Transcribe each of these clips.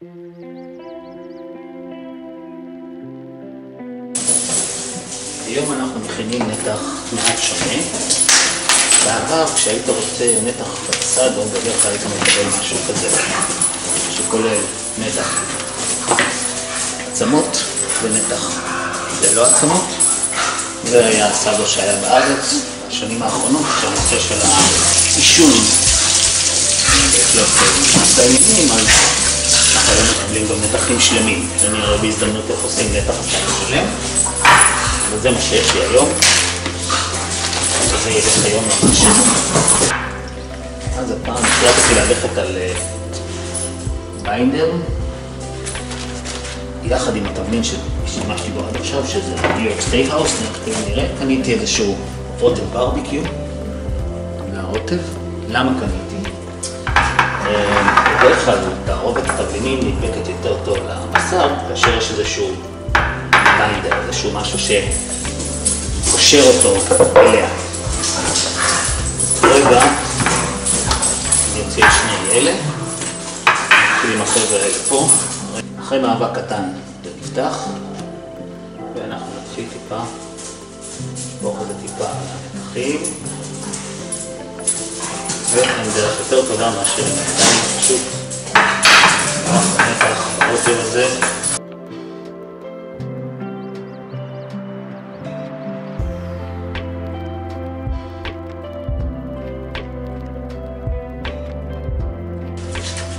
היום אנחנו מכינים נתח מעט שונה. בעבר כשהיית רוצה נתח בצד או בדרך כלל היית מקבל משהו כזה שכולל נתח עצמות ונתח ללא עצמות. זה היה הסאגה שהיה בארץ בשנים האחרונות, שהנושא של האישון בהחלט מתעניינים, אז אנחנו לא מקבלים גם נתחים שלמים. אני רואה בהזדמנות איך עושים נתח הסאגה שלם, וזה מה שיש לי היום. וזה ילך היום ממש. אז הפעם החלטתי ללכת על ביינדר יחד עם התבלין שהשתמשתי בו עד עכשיו, שזה ניו יורק סטייק האוס. נראה, קניתי איזשהו רוטב ברביקיו מהרוטב. למה קניתי? בדרך כלל תערובת התבלינים נדבקת יותר טוב לבשר כאשר יש איזשהו ביינדר, איזשהו משהו שקושר אותו אליה. רגע, אני אוציא את שני אלה, נתחיל עם החבר'ה האלה פה. אחרי מאבק קטן זה נפתח, ואנחנו נתחיל טיפה, נשפוך את זה טיפה על הנתחים, ואין דרך יותר טובה מאשר עם הידיים, פשוט הנתח ברוטב הזה.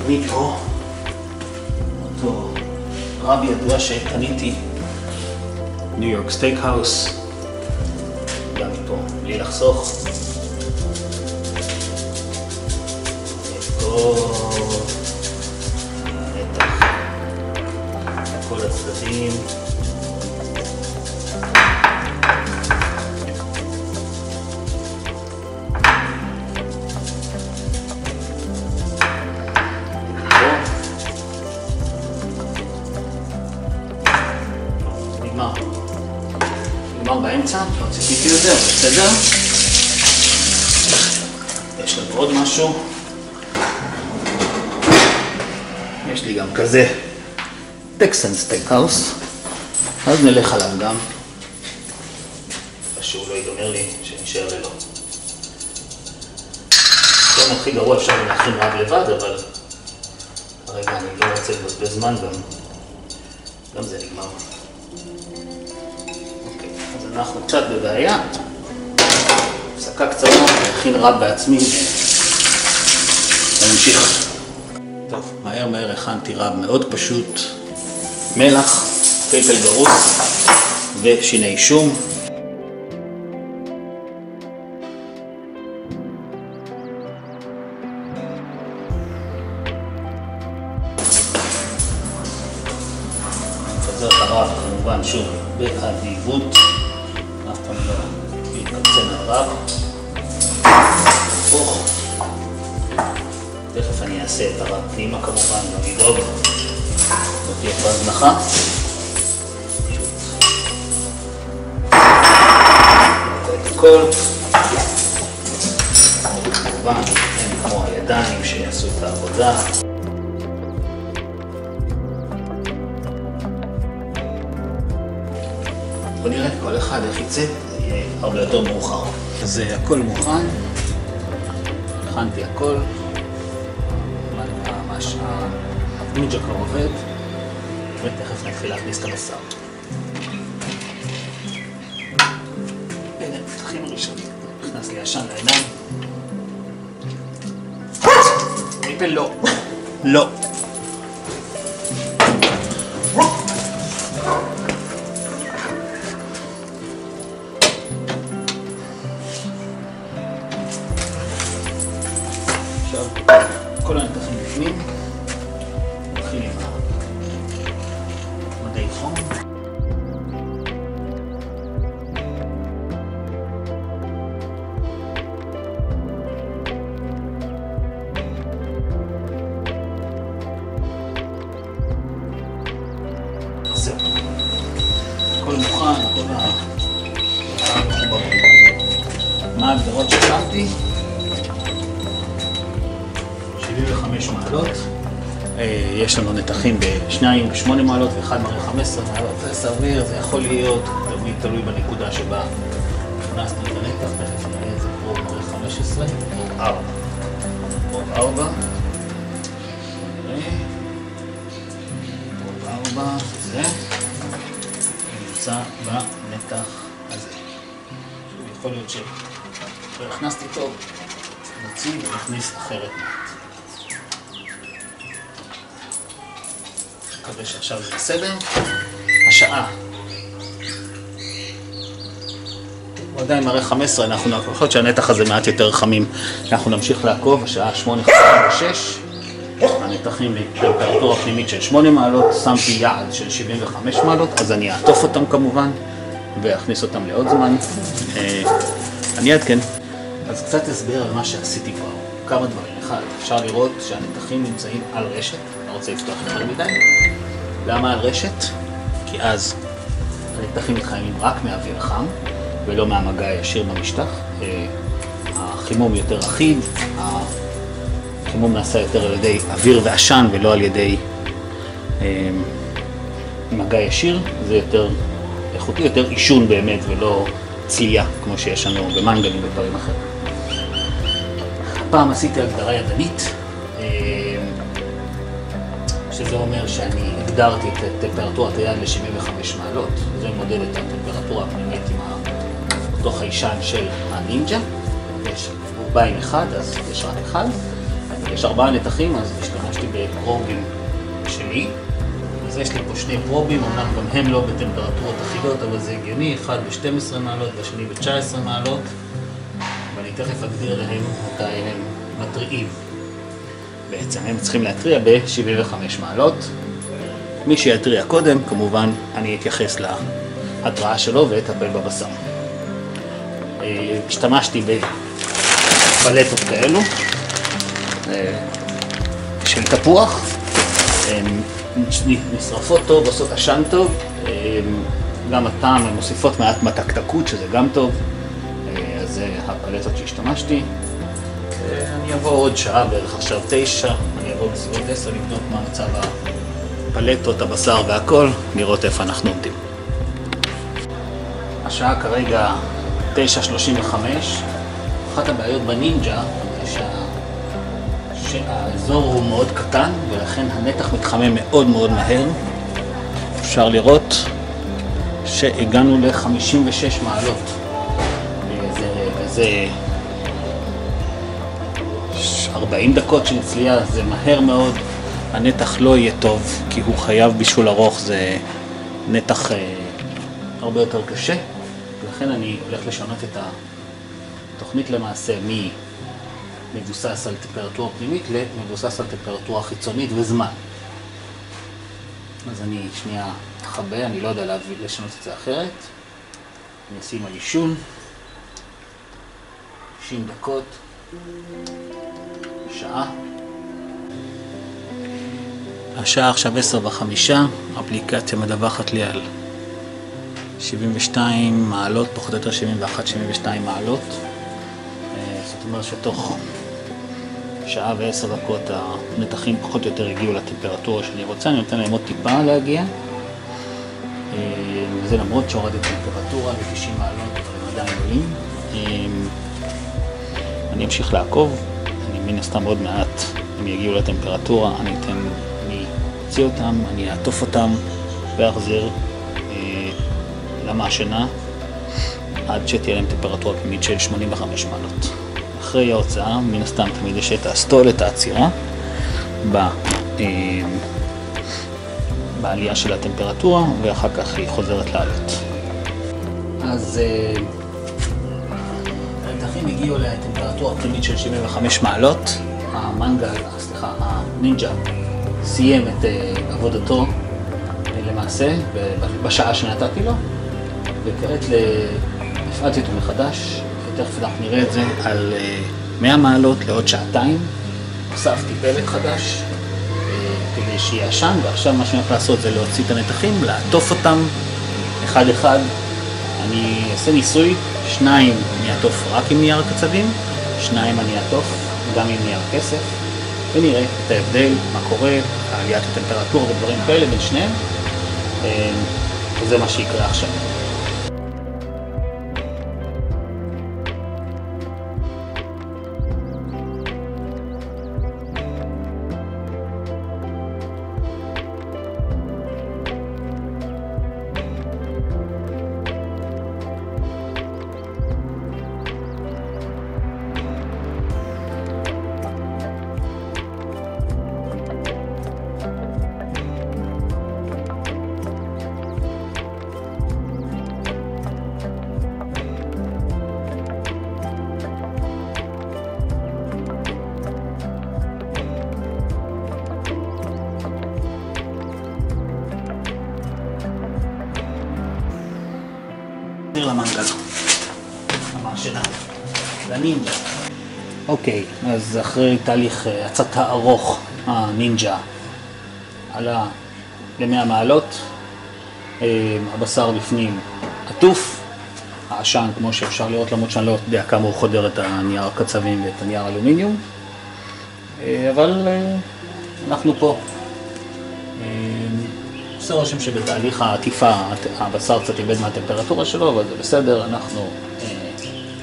מפה, אותו רב ידוע שקניתי, ניו יורק סטייק האוס, גם מפה, בלי לחסוך. מפה, נתח, כל הצדדים. נגמר באמצע, לא ציפיתי לזה, אבל בסדר. יש לנו עוד משהו. יש לי גם כזה טקסן סטייק האוס, אז נלך עליו גם. שהוא לא ייגמר לי, שנשאר ללא. לא הכי גרוע, אפשר להכין רב לבד, אבל הרגע אני לא רוצה לבזבז זמן, גם זה נגמר. אז אנחנו קצת בבעיה. הפסקה קצרה, להכין רב בעצמי ונמשיך. טוב, מהר הכנתי רב מאוד פשוט. מלח, פלפל גרוס ושיני שום. נפזר את הרב כמובן שוב באדיבות. אף פעם לא להתקמצן הרב. תכף אני אעשה את הרב פנימה כמובן, לא לדאוג, לא תהיה פה הזנחה. את הכל. כמובן, הם כמו הידיים שיעשו את העבודה. בוא נראה כל אחד איך יצא, זה יהיה הרבה יותר מאוחר. אז הכל מוכן, הכנתי הכל. ממש הנינג'ה כבר עובד, ותכף נתחיל להכניס את הבשר. הנה, נתחיל ראשונים. נכנס לי ישן לעיניים. פלפל לא. לא. עכשיו, כל הנתחים בפנים, נתחיל עם מדי חום. זהו. הכל מוכן, הכל מחובר. מה ההגדרות ששמתי? 75 מעלות, יש לנו נתחים ב2 ב8 מעלות ו1 מראה 15 מעלות, זה סביר, זה יכול להיות, תמיד תלוי בנקודה שבה הכנסנו את הנתח, תכף נראה את זה פרוב מראה 15, פרוב 4, פרוב 4, זה נמצא בנתח הזה. יכול להיות שלא הכנסתי טוב, נוציא ונכניס אחרת מעט. מקווה שעכשיו זה בסדר. השעה. הוא עדיין מראה 15, יכול להיות שהנתח הזה מעט יותר חמים. אנחנו נמשיך לעקוב, השעה 8:56. הנתחים בטמפרטורה פנימית של 8 מעלות, שמתי יעד של 75 מעלות, אז אני אעטוף אותם כמובן, ואכניס אותם לעוד זמן. אני אעדכן. אז קצת הסבר על מה שעשיתי כבר. כמה דברים. אחד, אפשר לראות שהנתחים נמצאים על רשת. לא רוצה לפתוח יותר מדי. למה על רשת? כי אז הנתחים מתחממים רק מאוויר חם, ולא מהמגע הישיר במשטח. החימום יותר אחיד, החימום נעשה יותר על ידי אוויר ועשן ולא על ידי מגע ישיר. זה יותר איכותי, יותר עישון באמת ולא צלייה, כמו שיש לנו במנגלים ודברים אחרים. פעם עשיתי הגדרה ידנית, שזה אומר שאני הגדרתי את טמפרטורת היד ל-75 מעלות. זה מודד את הטמפרטורה הפנימית עם אותו חיישן של הנינג'ה. יש בורביים אחד, אז יש רק אחד. יש 4 נתחים, אז השתמשתי בפרובים שלי. אז יש לי פה 2 פרובים, אמנם גם הם לא בטמפרטורות אחידות, אבל זה הגיוני, אחד ב-12 מעלות והשני ב-19 מעלות. ואני תכף אגדיר להם מתי הם מטריעים. בעצם הם צריכים להתריע ב-75 מעלות. מי שיתריע קודם, כמובן, אני אתייחס להתראה שלו ואטפל בבשר. השתמשתי בפלטות כאלו של תפוח. נשרפות טוב, עושות עשן טוב. גם הטעם, הן מוסיפות מעט מתקתקות, שזה גם טוב. אז זה הפלטות שהשתמשתי. אני אבוא עוד שעה בערך, עכשיו 9, אני אבוא בסביבות 10 לבדוק מה מצב הפלטות, הבשר והכל, לראות איפה אנחנו עומדים. השעה כרגע 9:35. אחת הבעיות בנינג'ה זה שהאזור הוא מאוד קטן ולכן הנתח מתחמם מאוד מאוד מהר. אפשר לראות שהגענו ל-56 מעלות. וזה 40 דקות של צלייה, זה מהר מאוד. הנתח לא יהיה טוב כי הוא חייב בישול ארוך, זה נתח הרבה יותר קשה. לכן אני הולך לשנות את התוכנית למעשה מבוסס על טמפרטורה פנימית למבוסס על טמפרטורה חיצונית וזמן. אז אני שנייה אחבא, אני לא יודע לשנות את זה אחרת. אני אשים על עישון 90 דקות, שעה. השעה עכשיו 10:05, האפליקציה מדווחת לי על 72 מעלות, פחות או יותר 71-72 מעלות. זאת אומרת שתוך שעה ו10 דקות הנתחים פחות או יותר הגיעו לטמפרטורה שאני רוצה. אני נותן להם עוד טיפה להגיע. וזה למרות שהורדתי טמפרטורה ל-90 מעלות, אבל הם עדיין עולים. אני אמשיך לעקוב. אני מן הסתם עוד מעט הם יגיעו לטמפרטורה, אני אוציא אותם, אני אעטוף אותם ואחזיר למעשנה עד שתהיה להם טמפרטורה פנימית של 85 מעלות. אחרי ההוצאה, מן הסתם תמיד יש את הסטול, את העצירה בעלייה של הטמפרטורה, ואחר כך היא חוזרת לעלות. אז הנתחים הגיעו לטמפרטורה פנימית של 75 מעלות. הנינג'ה סיים את עבודתו למעשה בשעה שנתתי לו, וכעת הפעלתי אותו מחדש. תכף אנחנו נראה את זה על 100 מעלות לעוד שעתיים. הוספתי פלט חדש כדי שיהיה עשן, ועכשיו מה שאני הולך לעשות זה להוציא את הנתחים, לעטוף אותם אחד אחד. אני אעשה ניסוי, 2 אני אעטוף רק עם נייר קצבים, 2 אני אעטוף גם עם נייר כסף, ונראה את ההבדל, מה קורה, עליית הטמפרטורה ודברים כאלה בין שניהם. וזה מה שיקרה עכשיו. למנגל, למעשנה, לנינג'ה. אוקיי, אז אחרי תהליך הצתה ארוך, הנינג'ה עלה ל-100 מעלות, הבשר בפנים עטוף, העשן כמו שאפשר לראות, למרות שאני לא יודע כמה הוא חודר את הנייר הקצבים ואת הנייר אלומיניום, אבל אנחנו פה. עושה רושם שבתהליך העטיפה הבשר קצת איבד מהטמפרטורה שלו, אבל זה בסדר. אנחנו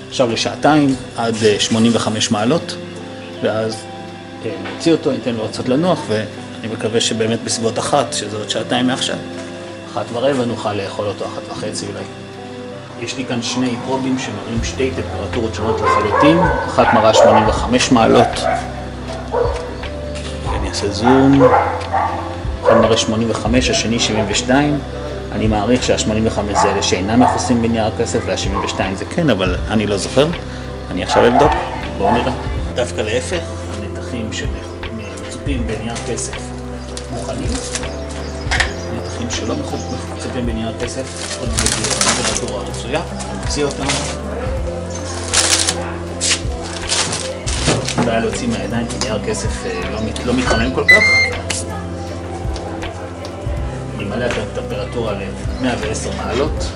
עכשיו לשעתיים עד 85 מעלות, ואז נוציא אותו, ניתן לו קצת לנוח, ואני מקווה שבאמת בסביבות 1, שזה עוד שעתיים מעכשיו, 1:15 נוכל לאכול אותו, 1:30 אולי. יש לי כאן שני פרובים שמראים שתי טמפרטורות שונות לחלוטין, אחת מראה 85 מעלות, אני אעשה זום, אחד מראה 85, השני 72, אני מעריך שה-85 זה אלה שאינם מכוסים בנייר כסף, וה-72 זה כן, אבל אני לא זוכר. אני עכשיו אבדוק, בואו נראה. דווקא להפך, הנתחים שמצופים בנייר כסף מוכנים, הנתחים שלא מצופים בנייר כסף עוד בטמפרטורה רצויה, נוציא אותם. בעיה להוציא מהידיים, כי נייר כסף לא מתחמם כל כך. אני מעלה את הטמפרטורה ל-110 מעלות.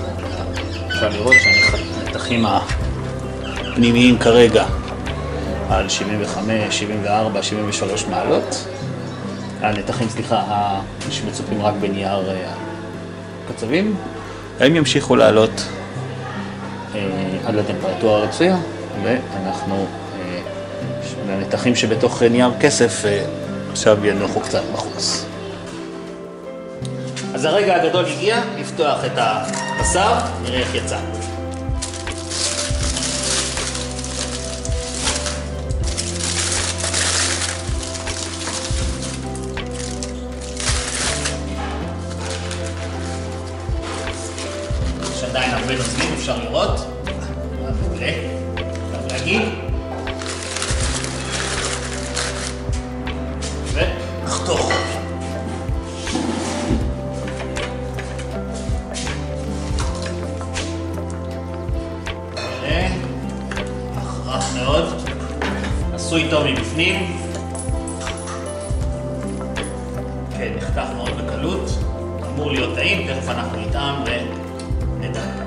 אפשר לראות שהנתחים הפנימיים כרגע על 75, 74, 73 מעלות. הנתחים, שמצופים רק בנייר קצבים. הם ימשיכו לעלות עד לטמפרטורה הרצויה, ואנחנו, הנתחים שבתוך נייר כסף עכשיו ינוחו קצת בחוץ. אז הרגע הגדול הגיע, לפתוח את הבשר, נראה איך יצא. יש עדיין הרבה נוזלים, אפשר לראות. מעולה, אפשר להגיד. ונחתוך. מאוד, עשוי טוב מבפנים, כן, נחתך מאוד בקלות, אמור להיות טעים, תכף אנחנו נטעם ונדע.